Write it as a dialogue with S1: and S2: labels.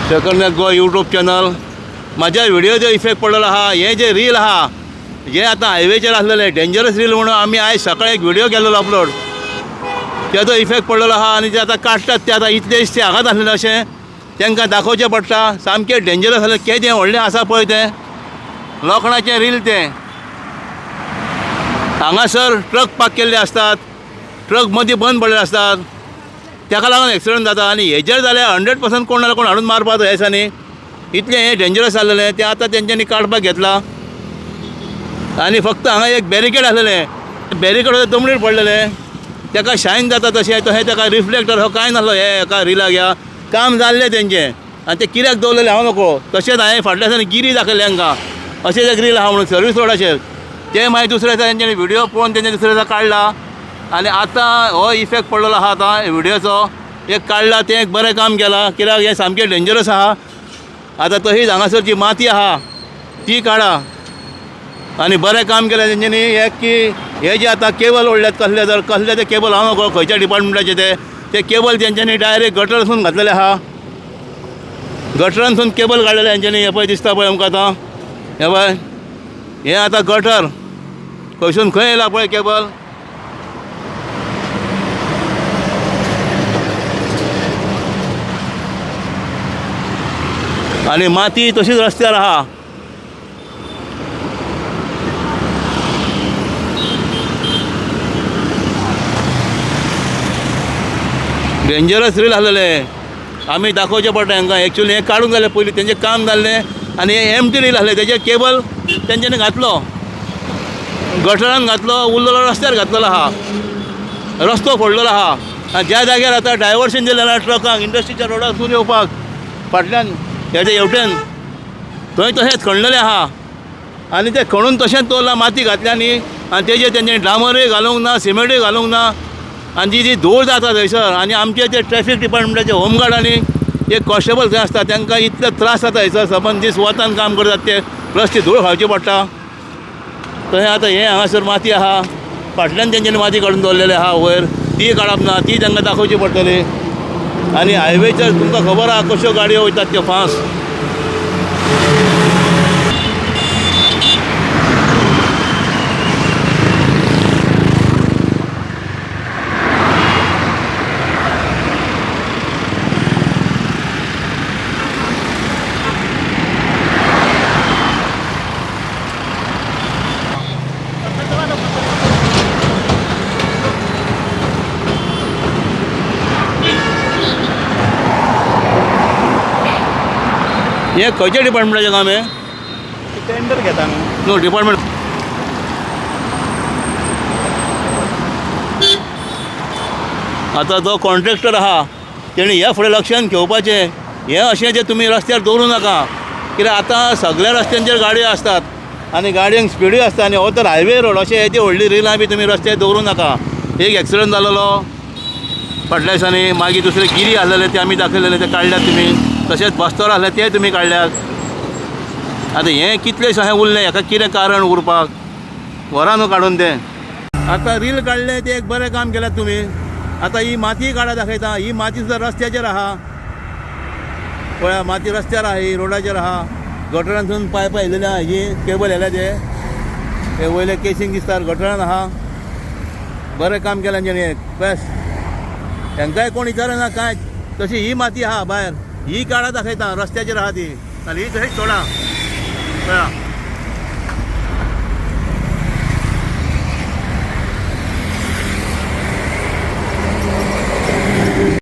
S1: सकरनेक गो YouTube channel. म्हाज्या व्हिडिओचो effect पडलेलो आहा. हे जे रील आहा जे आतां हायवेचेर आसलेले डेंजरस रील म्हणून आमी आयज सकाळी एक व्हिडिओ केल्लो अपलोड, तेजो इफेक्ट पडलेलो आहा. आनी जे आतां काडटात ते आतां इतले दिसते हांगाच आसलेले अशें तांकां दाखोवचें पडटा. सामकें डेंजरस आसलें केदें व्हडलें आसा पळय तें लोखणाचें रील तें. हांगासर ट्रक पार्क केल्ले आसतात, ट्रक मदीं बंद पडलेले आसतात, ताका लागून एक्सिडंट जाता. आनी हेजेर जाल्यार 100% कोण नाल्यार कोण हाडून मारपाक जाय दिसांनी. इतलें हें डेंजरस जाल्लेलें तें आतां तेंच्यांनी काडपाक घेतलां. आनी फक्त हांगा एक बॅरिकेड आसलेलें, बॅरिकेड तमणीर पडलेलें, ताका शायन जाता तशें ताका रिफ्लेक्टर हो कांय नासलो. हे एका रिलाक ह्या काम जाल्लें तेंचें आनी तें कित्याक दवरलेलें हांव नकळो. तशेंच हांवें फाटल्या दिसांनी गिरी दाखयलें हांकां अशेंच एक रील आहा म्हणून सर्वीस रोडाचेर. ते मागीर दुसऱ्या दिसा तेंच्यांनी व्हिडिओ पळोवन तेंच्या दुसऱ्या दिसा काडला. आनी आतां हो इफेक्ट पडलेलो आहा आतां व्हिडिओचो एक काडला. तें एक बरें काम केलां कित्याक हें सामकें डेंजरस आहा. आतां तशीच हांगासरची माती आहा ती काडा. आनी बरें काम केलें तेंच्यांनी एक की हे जे आतां केबल ओडल्यात कसले ते केबल हांव नकळो खंयच्या डिपार्टमेंटाचे ते केबल तेंच्यांनी डायरेक्ट गटरांसून घातलेले आहा. गटरांसून केबल काडलेले तेंच्यांनी. हे पळय दिसता पळय आमकां आतां. हे पळय हें आतां गटर खंयसून खंय येयला पळय केबल. आनी माती तशीच रस्त्यार आहा. डेंजरस रील आसलेले आमी दाखोवचें पडटा हांकां. एक्चुली हें काडूंक जालें पयलीं तेंचें काम जाल्लें आनी हें एम्प्टी रील आसलें. तेजें केबल तेंच्यांनी घातलो गटरान घातलो, उरलेलो रस्त्यार घातलेलो आहा. रस्तो फोडलेलो आहा. आनी ज्या जाग्यार आतां डायवर्शन दिलें जाल्यार ट्रकांक इंडस्ट्रीच्या रोडासून येवपाक फाटल्यान हेजे हेवटेन थंय तशेंच खणलेलें आहा. आनी तें खणून तशेंच दवरलां माती घातल्यानी. आनी तेजेर तेंच्यांनी डामरूय घालूंक ना, सिमेंटूय घालूंक ना. आनी जी धूळ जाता थंयसर आनी आमचे ते ट्रॅफिक डिपार्टमेंटाचे होमगार्ड आनी एक कॉन्स्टेबल थंय आसता तांकां इतले त्रास जाता थंयसर. सबंद दीस वतान काम करतात ते प्लस ती धूळ खावची पडटा. थंय आतां हें हांगासर माती आहा. फाटल्यान तेंच्यांनी माती काडून दवरलेली आहा वयर. ती काडप ना, ती तांकां दाखोवची पडटली. आनी हायवेचेर तुमकां खबर आहा कश्यो गाडयो वयतात त्यो फास्ट. हे खंयच्या डिपार्टमेंटाचें काम हें?
S2: टेंडर घेता
S1: नो डिपार्टमेंट. आतां जो कॉन्ट्रॅक्टर आहा तेणी ह्या फुडें लक्षांत घेवपाचें. हें अशें जें तुमी रस्त्यार दवरूं नाका. कित्याक आतां सगळ्या रस्त्यांचेर गाडयो आसतात आनी गाडयांक स्पिडूय आसता. आनी हो तर हायवे रोड अशें हेजी व्हडली रिलां बी तुमी रस्त्यार दवरूं नाका. एक एक्सिडंट जालोलो फाटल्या दिसांनी. मागीर दुसरे गिरी आसलेले ते आमी दाखयलेले ते काडल्यात तुमी. तशेंच बस्तर आसले ते तुमी काडल्यात. आतां हें कितलेशें अशें उरलें हाका कितें कारण उरपाक वरान काडून तें. आतां रील काडलें तें एक बरें काम केल्यात तुमी. आतां ही माती काडा दाखयता. ही माती सुद्दां रस्त्याचेर आहा पळया. माती रस्त्यार आहा, ही रोडाचेर आहा. गटरांसून पायपां येयलेलीं आहा. ही केबल येयल्या ते वयले केसींग दिसता गटरान आहा. बरें काम केलें तेंच्यांनी बेस्ट. हांकांय कोण विचारना कांय. तशी ही माती आहा भायर, ही काडा दाखयता रस्त्याचेर आहा ती. आनी ही तशीच सोडा पळया.